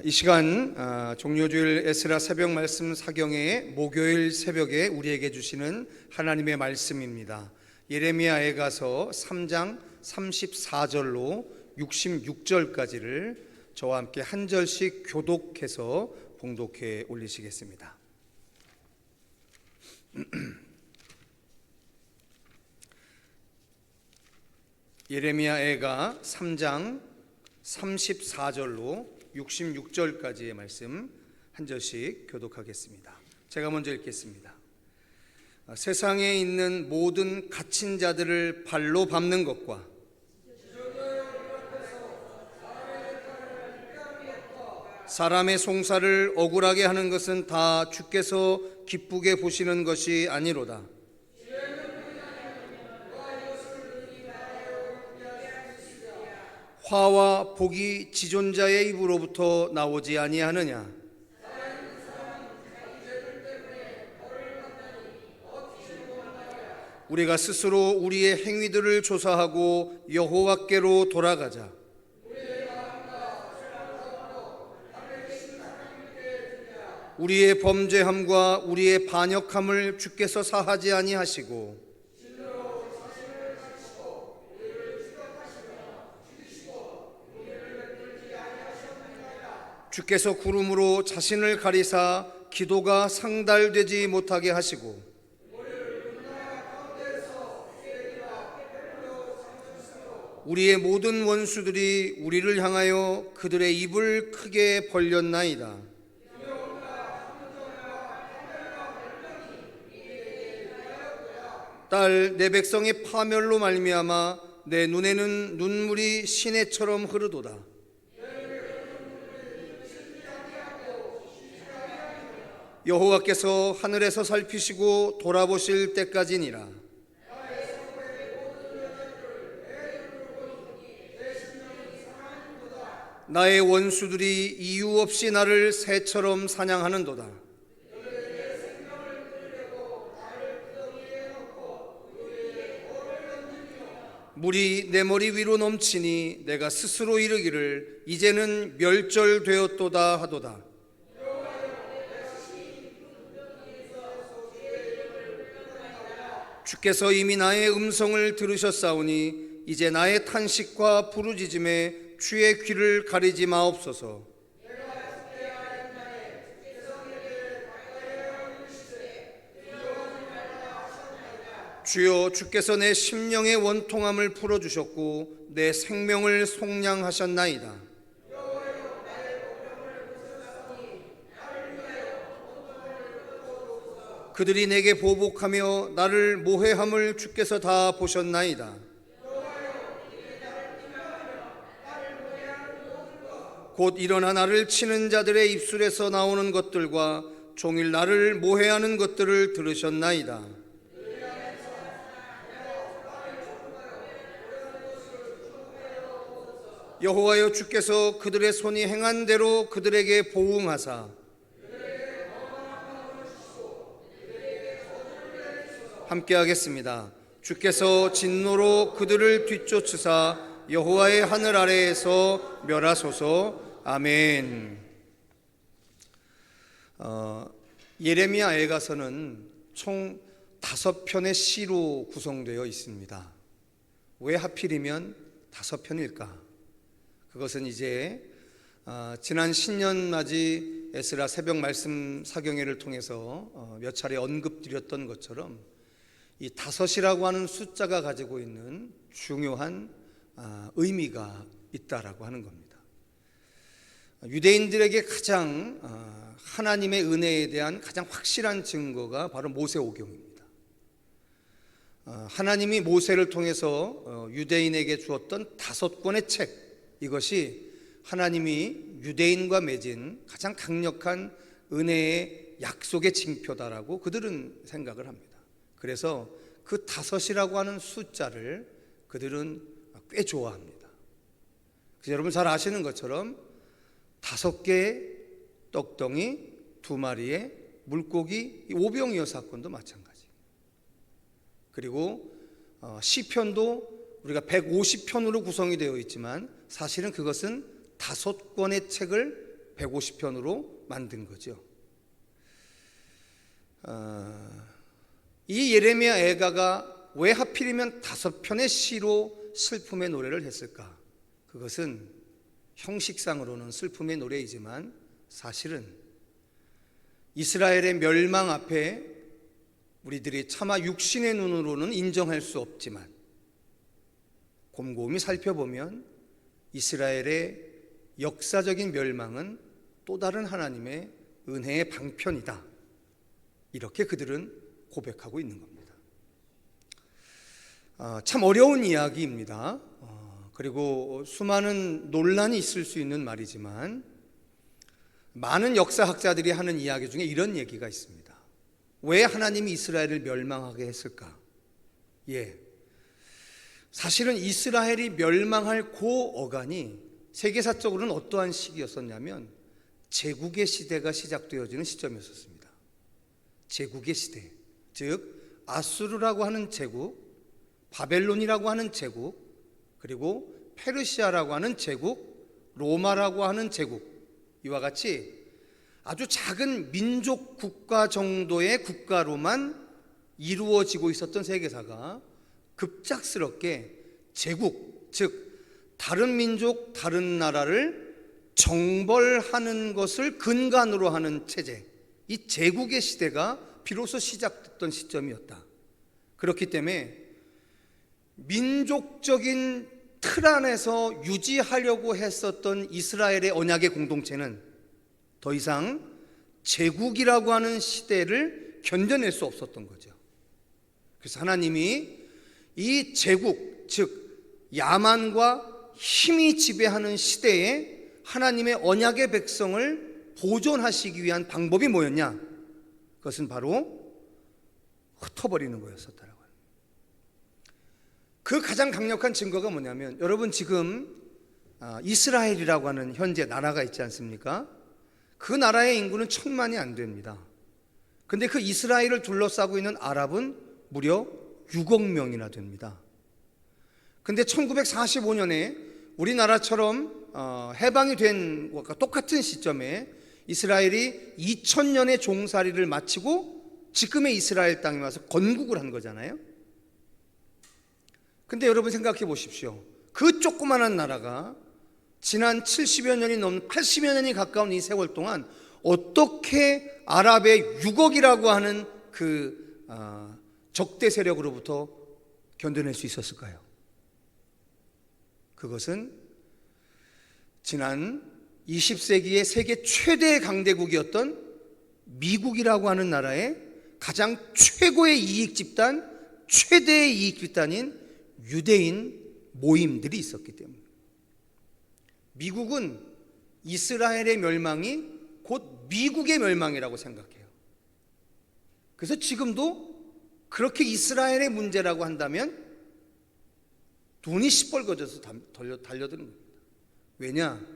이 시간 종료주일 에스라 새벽 말씀 사경의 목요일 새벽에 우리에게 주시는 하나님의 말씀입니다. 예레미야에 가서 3장 34절로 66절까지를 저와 함께 한 절씩 교독해서 봉독해 올리시겠습니다. 예레미야애가 3장 34절로 66절까지의 말씀 한 절씩 교독하겠습니다. 제가 먼저 읽겠습니다. 세상에 있는 모든 갇힌 자들을 발로 밟는 것과 사람의 송사를 억울하게 하는 것은 다 주께서 기쁘게 보시는 것이 아니로다. 화와 복이 지존자의 입으로부터 나오지 아니하느냐? 우리가 스스로 우리의 행위들을 조사하고 여호와께로 돌아가자. 우리의 범죄함과 우리의 반역함을 주께서 사하지 아니하시고 주께서 구름으로 자신을 가리사 기도가 상달되지 못하게 하시고 우리의 모든 원수들이 우리를 향하여 그들의 입을 크게 벌렸나이다. 딸, 내 백성의 파멸로 말미암아 내 눈에는 눈물이 시내처럼 흐르도다. 여호와께서 하늘에서 살피시고 돌아보실 때까지니라. 나의 원수들이 이유 없이 나를 새처럼 사냥하는도다. 물이 내 머리 위로 넘치니 내가 스스로 이르기를 이제는 멸절되었도다 하도다. 주께서 이미 나의 음성을 들으셨사오니 이제 나의 탄식과 부르짖음에 주의 귀를 가리지 마옵소서. 주여, 주께서 내 심령의 원통함을 풀어주셨고 내 생명을 속량하셨나이다. 그들이 내게 보복하며 나를 모해함을 주께서 다 보셨나이다. 곧 일어나 나를 치는 자들의 입술에서 나오는 것들과 종일 나를 모해하는 것들을 들으셨나이다. 여호와여, 주께서 그들의 손이 행한 대로 그들에게 보응하사 함께 하겠습니다. 주께서 진노로 그들을 뒤쫓으사 여호와의 하늘 아래에서 멸하소서. 아멘. 예레미야애가서는 총 5편의 시로 구성되어 있습니다. 왜 하필이면 5편일까? 그것은 이제 지난 신년맞이 에스라 새벽 말씀 사경회를 통해서 몇 차례 언급드렸던 것처럼 이 5이라고 하는 숫자가 가지고 있는 중요한 의미가 있다라고 하는 겁니다. 유대인들에게 가장 하나님의 은혜에 대한 가장 확실한 증거가 바로 모세오경입니다. 하나님이 모세를 통해서 유대인에게 주었던 5권의 책, 이것이 하나님이 유대인과 맺은 가장 강력한 은혜의 약속의 징표다라고 그들은 생각을 합니다. 그래서 그 5이라고 하는 숫자를 그들은 꽤 좋아합니다. 여러분 잘 아시는 것처럼 5개의 떡덩이, 2마리의 물고기, 오병이어 사건도 마찬가지. 그리고 시편도 우리가 150편으로 구성이 되어 있지만 사실은 그것은 5권의 책을 150편으로 만든 거죠. 이 예레미야 애가가 왜 하필이면 5편의 시로 슬픔의 노래를 했을까? 그것은 형식상으로는 슬픔의 노래이지만 사실은 이스라엘의 멸망 앞에 우리들이 차마 육신의 눈으로는 인정할 수 없지만 곰곰이 살펴보면 이스라엘의 역사적인 멸망은 또 다른 하나님의 은혜의 방편이다, 이렇게 그들은 고백하고 있는 겁니다. 참 어려운 이야기입니다. 그리고 수많은 논란이 있을 수 있는 말이지만 많은 역사학자들이 하는 이야기 중에 이런 얘기가 있습니다. 왜 하나님이 이스라엘을 멸망하게 했을까? 사실은 이스라엘이 멸망할 그 어간이 세계사적으로는 어떠한 시기였었냐면 제국의 시대가 시작되어지는 시점이었습니다. 제국의 시대, 즉 아수르라고 하는 제국, 바벨론이라고 하는 제국, 그리고 페르시아라고 하는 제국, 로마라고 하는 제국, 이와 같이 아주 작은 민족 국가 정도의 국가로만 이루어지고 있었던 세계사가 급작스럽게 제국, 즉 다른 민족, 다른 나라를 정벌하는 것을 근간으로 하는 체제, 이 제국의 시대가 비로소 시작됐던 시점이었다. 그렇기 때문에 민족적인 틀 안에서 유지하려고 했었던 이스라엘의 언약의 공동체는 더 이상 제국이라고 하는 시대를 견뎌낼 수 없었던 거죠. 그래서 하나님이 이 제국, 즉 야만과 힘이 지배하는 시대에 하나님의 언약의 백성을 보존하시기 위한 방법이 뭐였냐? 그것은 바로 흩어버리는 거였었다라고 합니다. 그 가장 강력한 증거가 뭐냐면, 여러분 지금 이스라엘이라고 하는 현재 나라가 있지 않습니까? 그 나라의 인구는 1000만이 안 됩니다. 근데 그 이스라엘을 둘러싸고 있는 아랍은 무려 6억 명이나 됩니다. 근데 1945년에 우리나라처럼 해방이 된 것과 똑같은 시점에 이스라엘이 2000년의 종살이를 마치고 지금의 이스라엘 땅에 와서 건국을 한 거잖아요. 근데 여러분 생각해 보십시오. 그 조그마한 나라가 지난 70여 년이 넘는 80여 년이 가까운 이 세월 동안 어떻게 아랍의 6억이라고 하는 그 적대 세력으로부터 견뎌낼 수 있었을까요? 그것은 지난 20세기의 세계 최대 강대국이었던 미국이라고 하는 나라의 가장 최고의 이익 집단, 최대의 이익 집단인 유대인 모임들이 있었기 때문에, 미국은 이스라엘의 멸망이 곧 미국의 멸망이라고 생각해요. 그래서 지금도 그렇게 이스라엘의 문제라고 한다면 눈이 시뻘겋어져서 달려드는 겁니다. 왜냐?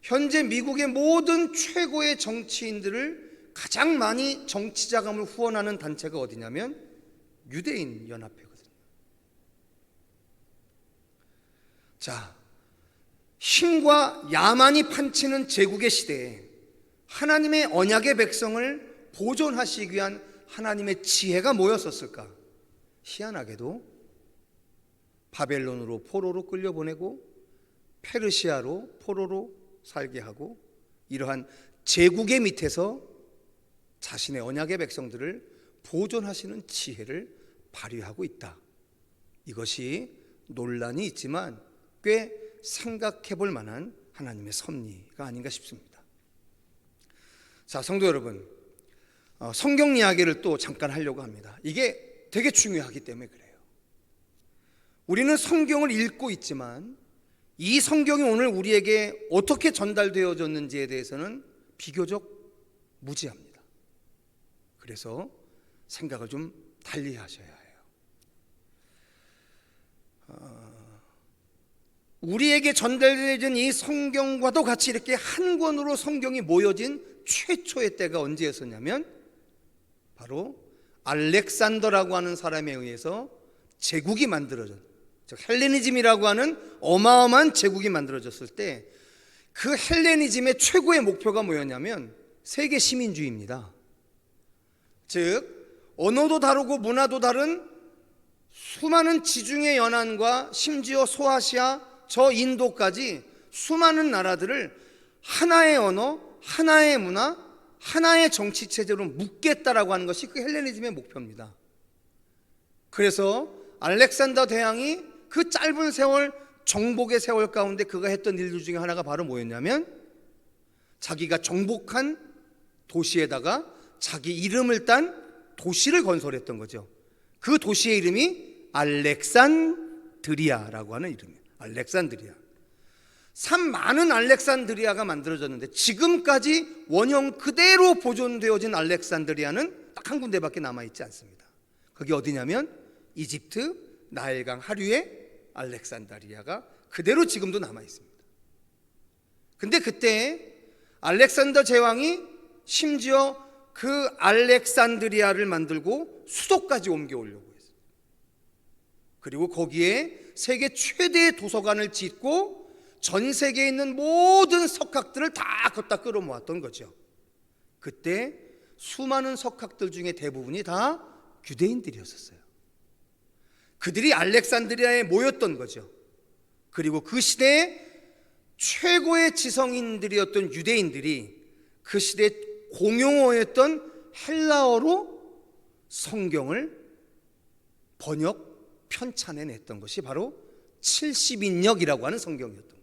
현재 미국의 모든 최고의 정치인들을 가장 많이 정치 자금을 후원하는 단체가 어디냐면 유대인 연합회거든요. 자, 힘과 야만이 판치는 제국의 시대에 하나님의 언약의 백성을 보존하시기 위한 하나님의 지혜가 뭐였었을까? 희한하게도 바벨론으로 포로로 끌려보내고 페르시아로 포로로 살게 하고, 이러한 제국의 밑에서 자신의 언약의 백성들을 보존하시는 지혜를 발휘하고 있다. 이것이 논란이 있지만 꽤 생각해 볼 만한 하나님의 섭리가 아닌가 싶습니다. 자, 성도 여러분, 성경 이야기를 또 잠깐 하려고 합니다. 이게 되게 중요하기 때문에 그래요. 우리는 성경을 읽고 있지만 이 성경이 오늘 우리에게 어떻게 전달되어졌는지에 대해서는 비교적 무지합니다. 그래서 생각을 좀 달리 하셔야 해요. 우리에게 전달되어진 이 성경과도 같이 이렇게 한 권으로 성경이 모여진 최초의 때가 언제였었냐면 바로 알렉산더라고 하는 사람에 의해서 제국이 만들어졌, 즉 헬레니즘이라고 하는 어마어마한 제국이 만들어졌을 때, 그 헬레니즘의 최고의 목표가 뭐였냐면 세계 시민주의입니다. 즉 언어도 다르고 문화도 다른 수많은 지중해 연안과 심지어 소아시아, 저 인도까지 수많은 나라들을 하나의 언어, 하나의 문화, 하나의 정치 체제로 묶겠다라고 하는 것이 그 헬레니즘의 목표입니다. 그래서 알렉산더 대왕이 그 짧은 세월, 정복의 세월 가운데 그가 했던 일들 중에 하나가 바로 뭐였냐면 자기가 정복한 도시에다가 자기 이름을 딴 도시를 건설했던 거죠. 그 도시의 이름이 알렉산드리아라고 하는 이름이에요. 알렉산드리아. 참 많은 알렉산드리아가 만들어졌는데 지금까지 원형 그대로 보존되어진 알렉산드리아는 딱 한 군데밖에 남아있지 않습니다. 그게 어디냐면 이집트 나일강 하류의 알렉산드리아가 그대로 지금도 남아있습니다. 근데 그때 알렉산더 제왕이 심지어 그 알렉산드리아를 만들고 수도까지 옮겨오려고 했어요. 그리고 거기에 세계 최대의 도서관을 짓고 전 세계에 있는 모든 석학들을 다 걷다 끌어모았던 거죠. 그때 수많은 석학들 중에 대부분이 다 유대인들이었어요. 그들이 알렉산드리아에 모였던 거죠. 그리고 그 시대에 최고의 지성인들이었던 유대인들이 그 시대에 공용어였던 헬라어로 성경을 번역, 편찬해냈던 것이 바로 70인역이라고 하는 성경이었던 거예요.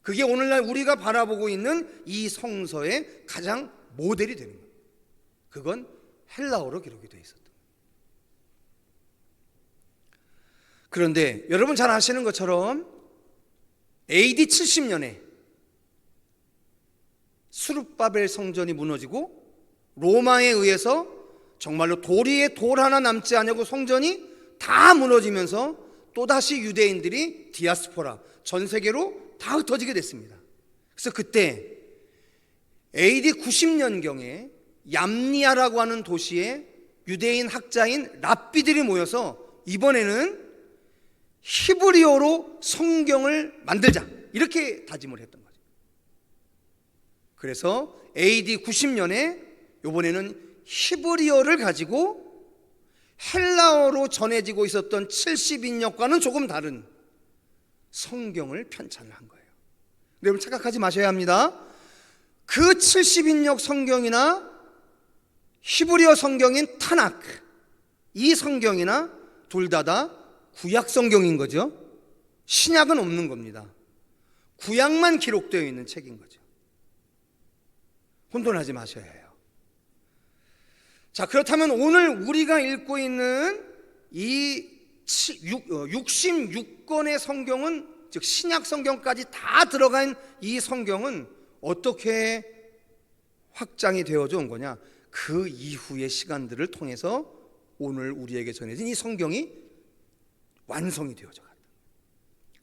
그게 오늘날 우리가 바라보고 있는 이 성서의 가장 모델이 되는 거예요. 그건 헬라어로 기록이 되어 있었던 거예요. 그런데 여러분 잘 아시는 것처럼 AD 70년에 수룹바벨 성전이 무너지고 로마에 의해서 정말로 돌 위에 돌 하나 남지 않고 성전이 다 무너지면서 또다시 유대인들이 디아스포라, 전 세계로 다 흩어지게 됐습니다. 그래서 그때 AD 90년경에 얌니아라고 하는 도시에 유대인 학자인 랍비들이 모여서 이번에는 히브리어로 성경을 만들자 이렇게 다짐을 했던 거죠. 그래서 AD 90년에 이번에는 히브리어를 가지고 헬라어로 전해지고 있었던 70인역과는 조금 다른 성경을 편찬을 한 거예요. 여러분 착각하지 마셔야 합니다. 그 70인역 성경이나 히브리어 성경인 타나크, 이 성경이나 둘 다 구약 성경인 거죠. 신약은 없는 겁니다. 구약만 기록되어 있는 책인 거죠. 혼돈하지 마셔야 해요. 자, 그렇다면 오늘 우리가 읽고 있는 이 66권의 성경은, 즉 신약 성경까지 다 들어간 이 성경은 어떻게 확장이 되어져 온 거냐? 그 이후의 시간들을 통해서 오늘 우리에게 전해진 이 성경이 완성이 되어져 갔다.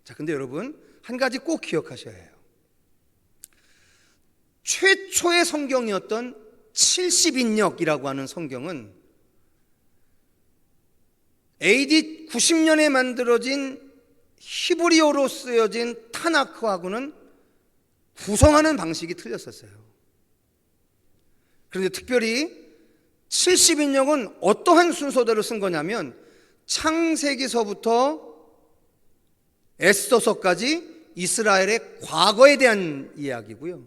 자, 근데 여러분 한 가지 꼭 기억하셔야 해요. 최초의 성경이었던 70인역이라고 하는 성경은 AD 90년에 만들어진 히브리어로 쓰여진 타나크하고는 구성하는 방식이 틀렸었어요. 그런데 특별히 70인역은 어떠한 순서대로 쓴 거냐면 창세기서부터 에스더서까지 이스라엘의 과거에 대한 이야기고요.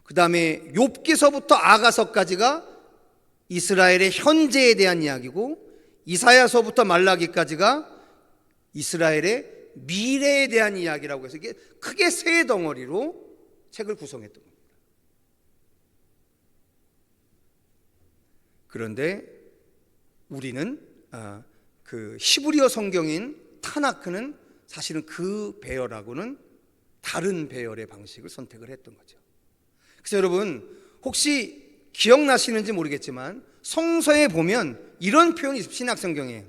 그 다음에 욥기서부터 아가서까지가 이스라엘의 현재에 대한 이야기고, 이사야서부터 말라기까지가 이스라엘의 미래에 대한 이야기라고 해서 이게 크게 세 덩어리로 책을 구성했던 겁니다. 그런데 우리는 그 히브리어 성경인 타나크는 사실은 그 배열하고는 다른 배열의 방식을 선택을 했던 거죠. 그래서 여러분 혹시 기억나시는지 모르겠지만 성서에 보면 이런 표현이 있습니다. 신약 성경에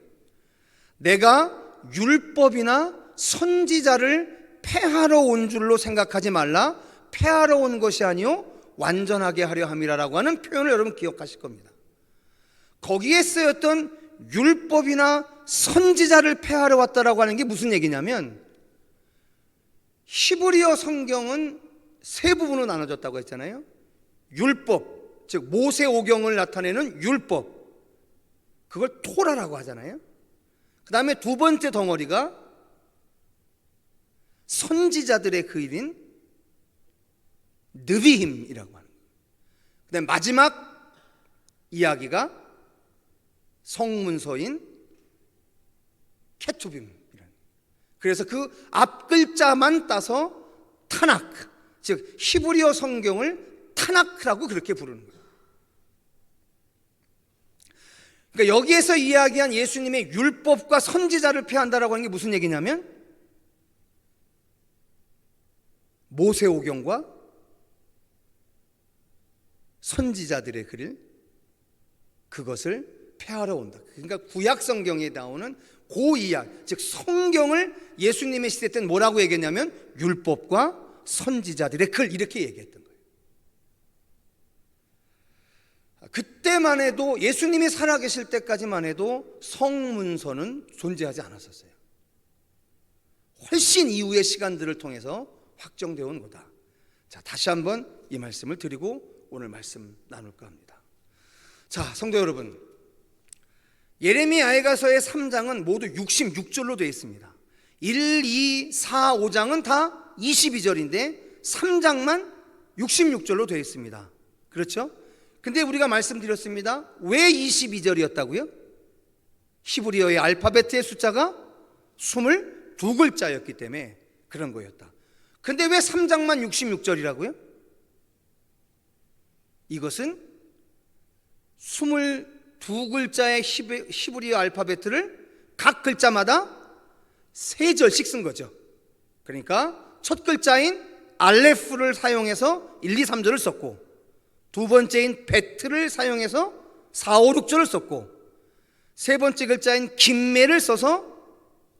내가 율법이나 선지자를 폐하러 온 줄로 생각하지 말라, 폐하러 온 것이 아니요 완전하게 하려 함이라라고 하는 표현을 여러분 기억하실 겁니다. 거기에 쓰였던 율법이나 선지자를 폐하러 왔다라고 하는 게 무슨 얘기냐면 히브리어 성경은 세 부분으로 나눠졌다고 했잖아요. 율법, 즉 모세오경을 나타내는 율법, 그걸 토라라고 하잖아요. 그 다음에 두 번째 덩어리가 선지자들의 글인 느비힘이라고 하는 거예요. 그 다음에 마지막 이야기가 성문서인 케투빔이라는 거예요. 그래서 그 앞글자만 따서 타나크, 즉 히브리어 성경을 타나크라고 그렇게 부르는 거예요. 그러니까 여기에서 이야기한 예수님의 율법과 선지자를 폐한다라고 하는 게 무슨 얘기냐면 모세오경과 선지자들의 글을 그것을 폐하러 온다. 그러니까 구약 성경에 나오는 그 이야기, 즉 성경을 예수님의 시대 때는 뭐라고 얘기했냐면 율법과 선지자들의 글, 이렇게 얘기했던 거예요. 그때만 해도, 예수님이 살아계실 때까지만 해도 성문서는 존재하지 않았었어요. 훨씬 이후의 시간들을 통해서 확정되어 온 거다. 자, 다시 한번 이 말씀을 드리고 오늘 말씀 나눌까 합니다. 자, 성도 여러분, 예레미야에가서의 3장은 모두 66절로 되어 있습니다. 1, 2, 4, 5장은 다 22절인데 3장만 66절로 되어 있습니다. 그렇죠? 근데 우리가 말씀드렸습니다. 왜 22절이었다고요? 히브리어의 알파벳의 숫자가 22글자였기 때문에 그런 거였다. 근데 왜 3장만 66절이라고요? 이것은 22글자의 히브리어 알파벳을 각 글자마다 3절씩 쓴 거죠. 그러니까 첫 글자인 알레프를 사용해서 1, 2, 3절을 썼고, 두 번째인 베트를 사용해서 4, 5, 6절을 썼고, 세 번째 글자인 김메를 써서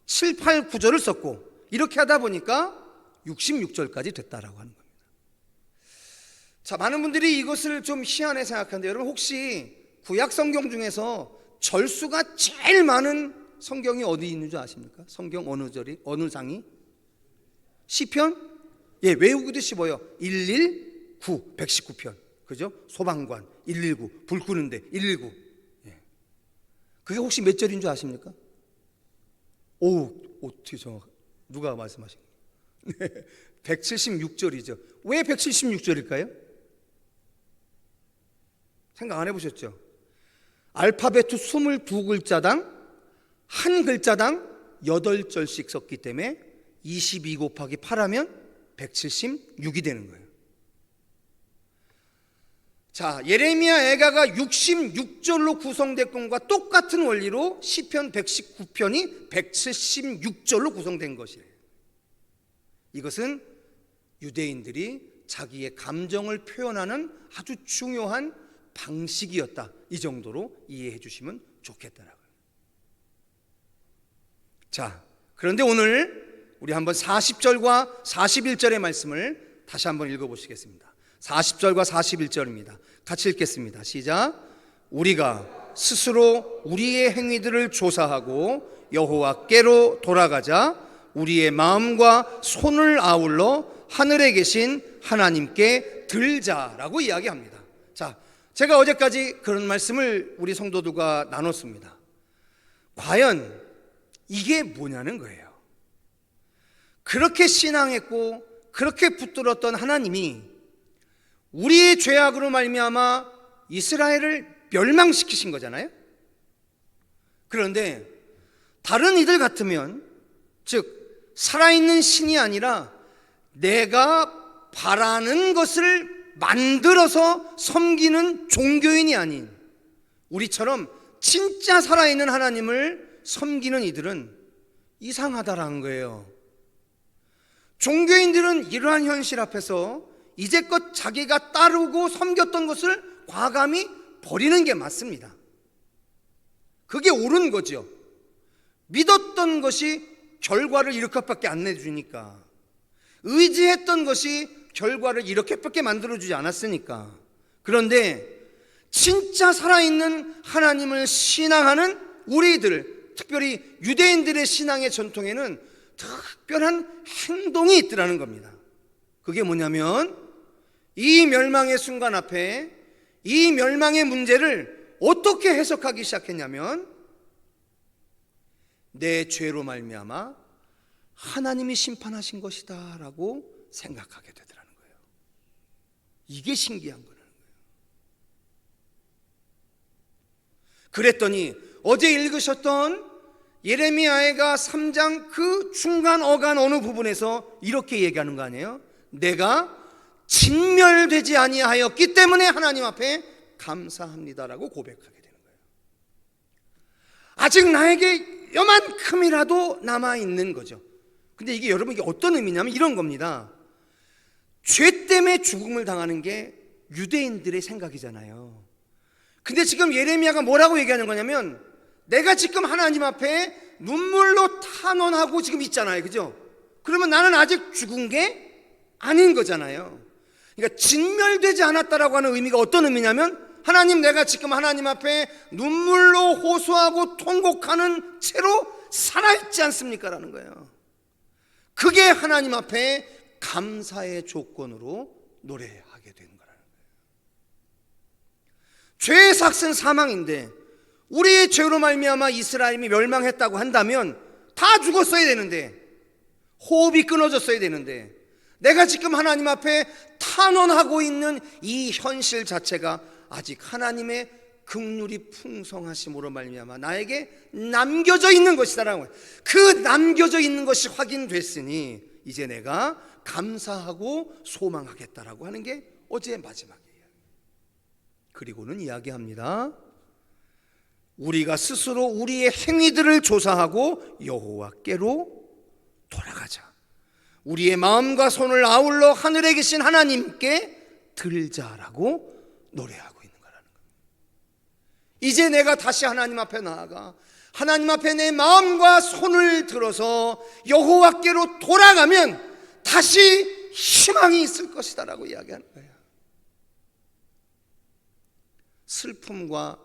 7, 8, 9절을 썼고, 이렇게 하다 보니까 66절까지 됐다라고 하는 겁니다. 자, 많은 분들이 이것을 좀 희한해 생각하는데, 여러분 혹시 구약 성경 중에서 절수가 제일 많은 성경이 어디 있는 줄 아십니까? 성경 어느 절이, 어느 장이? 시편? 예, 외우기도 쉬워요. 119, 119편. 그죠? 소방관 119, 불 끄는데 119. 예. 그게 혹시 몇 절인 줄 아십니까? 오, 어떻게 정확? 누가 말씀하신 거예요? 176절이죠. 왜 176절일까요? 생각 안 해보셨죠? 알파벳 22글자당 한 글자당 8절씩 썼기 때문에 22 곱하기 8하면 176이 되는 거예요. 자, 예레미야 애가가 66절로 구성된 것과 똑같은 원리로 시편 119편이 176절로 구성된 것이에요. 이것은 유대인들이 자기의 감정을 표현하는 아주 중요한 방식이었다, 이 정도로 이해해 주시면 좋겠다라고요. 자, 그런데 오늘 우리 한번 40절과 41절의 말씀을 다시 한번 읽어보시겠습니다. 40절과 41절입니다. 같이 읽겠습니다. 시작. 우리가 스스로 우리의 행위들을 조사하고 여호와께로 돌아가자. 우리의 마음과 손을 아울러 하늘에 계신 하나님께 들자라고 이야기합니다. 자, 제가 어제까지 그런 말씀을 우리 성도들과 나눴습니다. 과연 이게 뭐냐는 거예요. 그렇게 신앙했고 그렇게 붙들었던 하나님이 우리의 죄악으로 말미암아 이스라엘을 멸망시키신 거잖아요. 그런데 다른 이들 같으면, 즉 살아있는 신이 아니라 내가 바라는 것을 만들어서 섬기는 종교인이 아닌 우리처럼 진짜 살아있는 하나님을 섬기는 이들은 이상하다라는 거예요. 종교인들은 이러한 현실 앞에서 이제껏 자기가 따르고 섬겼던 것을 과감히 버리는 게 맞습니다. 그게 옳은 거죠. 믿었던 것이 결과를 이렇게밖에 안 내주니까, 의지했던 것이 결과를 이렇게밖에 만들어주지 않았으니까. 그런데 진짜 살아있는 하나님을 신앙하는 우리들, 특별히 유대인들의 신앙의 전통에는 특별한 행동이 있더라는 겁니다. 그게 뭐냐면 이 멸망의 순간 앞에 이 멸망의 문제를 어떻게 해석하기 시작했냐면 내 죄로 말미암아 하나님이 심판하신 것이다 라고 생각하게 되더라는 거예요. 이게 신기한 거라는 거예요. 그랬더니 어제 읽으셨던 예레미야가 3장 그 중간 어간 어느 부분에서 이렇게 얘기하는 거 아니에요? 내가 진멸되지 아니하였기 때문에 하나님 앞에 감사합니다라고 고백하게 되는 거예요. 아직 나에게 요만큼이라도 남아있는 거죠. 근데 이게 여러분 이게 어떤 의미냐면 이런 겁니다. 죄 때문에 죽음을 당하는 게 유대인들의 생각이잖아요. 근데 지금 예레미야가 뭐라고 얘기하는 거냐면 내가 지금 하나님 앞에 눈물로 탄원하고 지금 있잖아요. 그죠? 그러면 나는 아직 죽은 게 아닌 거잖아요. 그러니까 진멸되지 않았다라고 하는 의미가 어떤 의미냐면 하나님, 내가 지금 하나님 앞에 눈물로 호소하고 통곡하는 채로 살아있지 않습니까? 라는 거예요. 그게 하나님 앞에 감사의 조건으로 노래하게 된 거라는 거예요. 죄의 삭은 사망인데 우리의 죄로 말미암아 이스라엘이 멸망했다고 한다면 다 죽었어야 되는데, 호흡이 끊어졌어야 되는데, 내가 지금 하나님 앞에 탄원하고 있는 이 현실 자체가 아직 하나님의 긍휼이 풍성하심으로 말미암아 나에게 남겨져 있는 것이다라고. 그 남겨져 있는 것이 확인됐으니 이제 내가 감사하고 소망하겠다라고 하는 게 어제의 마지막이에요. 그리고는 이야기합니다. 우리가 스스로 우리의 행위들을 조사하고 여호와께로 돌아가자. 우리의 마음과 손을 아울러 하늘에 계신 하나님께 들자라고 노래하고 있는 거라는 거예요. 이제 내가 다시 하나님 앞에 나아가 하나님 앞에 내 마음과 손을 들어서 여호와께로 돌아가면 다시 희망이 있을 것이다 라고 이야기하는 거예요. 슬픔과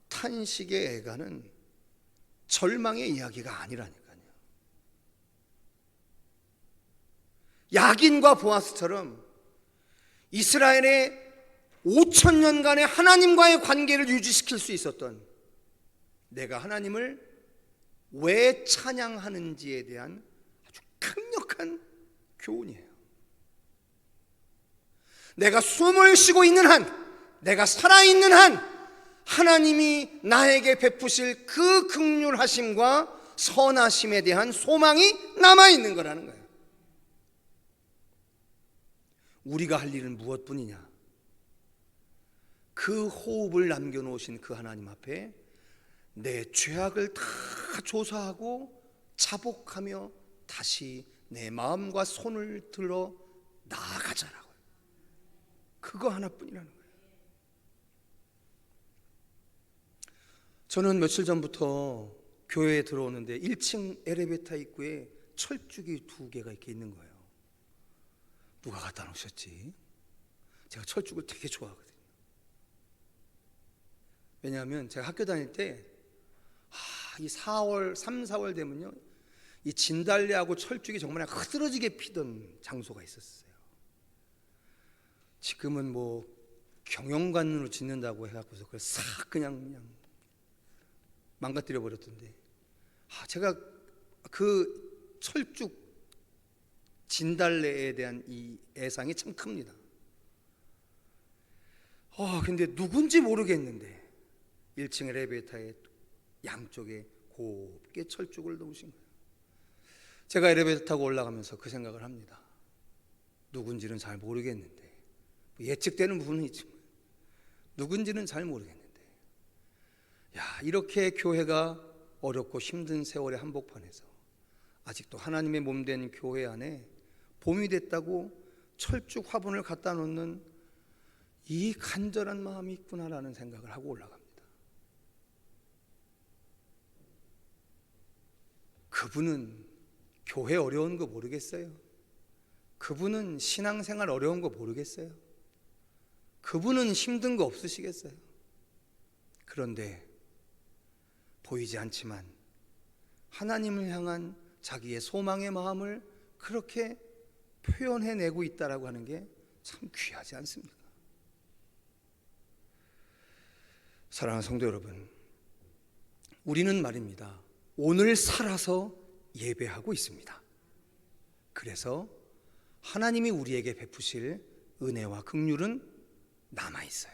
탄식의 애가는 절망의 이야기가 아니라니까요. 야긴과 보아스처럼 이스라엘의 5,000년간의 하나님과의 관계를 유지시킬 수 있었던, 내가 하나님을 왜 찬양하는지에 대한 아주 강력한 교훈이에요. 내가 숨을 쉬고 있는 한, 내가 살아있는 한 하나님이 나에게 베푸실 그 긍휼하심과 선하심에 대한 소망이 남아있는 거라는 거예요. 우리가 할 일은 무엇뿐이냐? 그 호흡을 남겨놓으신 그 하나님 앞에 내 죄악을 다 조사하고 자복하며 다시 내 마음과 손을 들어 나아가자라고요. 그거 하나뿐이라는 거예요. 저는 며칠 전부터 교회에 들어오는데 1층 엘리베이터 입구에 철쭉이 2개가 이렇게 있는 거예요. 누가 갖다 놓으셨지? 제가 철쭉을 되게 좋아하거든요. 왜냐하면 제가 학교 다닐 때 이 4월, 3, 4월 되면요, 이 진달래하고 철쭉이 정말 흐드러지게 피던 장소가 있었어요. 지금은 뭐 경영관으로 짓는다고 해갖고서 그걸 싹 그냥 망가뜨려 버렸던데, 제가 그 철쭉 진달래에 대한 이 애상이 참 큽니다. 근데 누군지 모르겠는데 1층 엘리베이터의 양쪽에 곱게 철쭉을 놓으신 거예요. 제가 엘리베이터 타고 올라가면서 그 생각을 합니다. 누군지는 잘 모르겠는데, 예측되는 부분은 있지만 누군지는 잘 모르겠는데, 이렇게 교회가 어렵고 힘든 세월의 한복판에서 아직도 하나님의 몸된 교회 안에 봄이 됐다고 철쭉 화분을 갖다 놓는 이 간절한 마음이 있구나라는 생각을 하고 올라갑니다. 그분은 교회 어려운 거 모르겠어요? 그분은 신앙생활 어려운 거 모르겠어요? 그분은 힘든 거 없으시겠어요? 그런데 보이지 않지만 하나님을 향한 자기의 소망의 마음을 그렇게 표현해내고 있다라고 하는 게 참 귀하지 않습니까? 사랑하는 성도 여러분, 우리는 말입니다, 오늘 살아서 예배하고 있습니다. 그래서 하나님이 우리에게 베푸실 은혜와 긍휼은 남아있어요.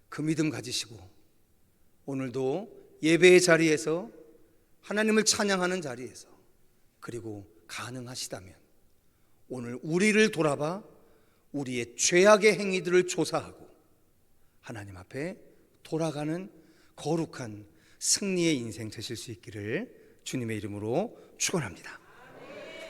그 믿음 가지시고 오늘도 예배의 자리에서, 하나님을 찬양하는 자리에서, 그리고 가능하시다면 오늘 우리를 돌아봐 우리의 죄악의 행위들을 조사하고 하나님 앞에 돌아가는 거룩한 승리의 인생 되실 수 있기를 주님의 이름으로 축원합니다.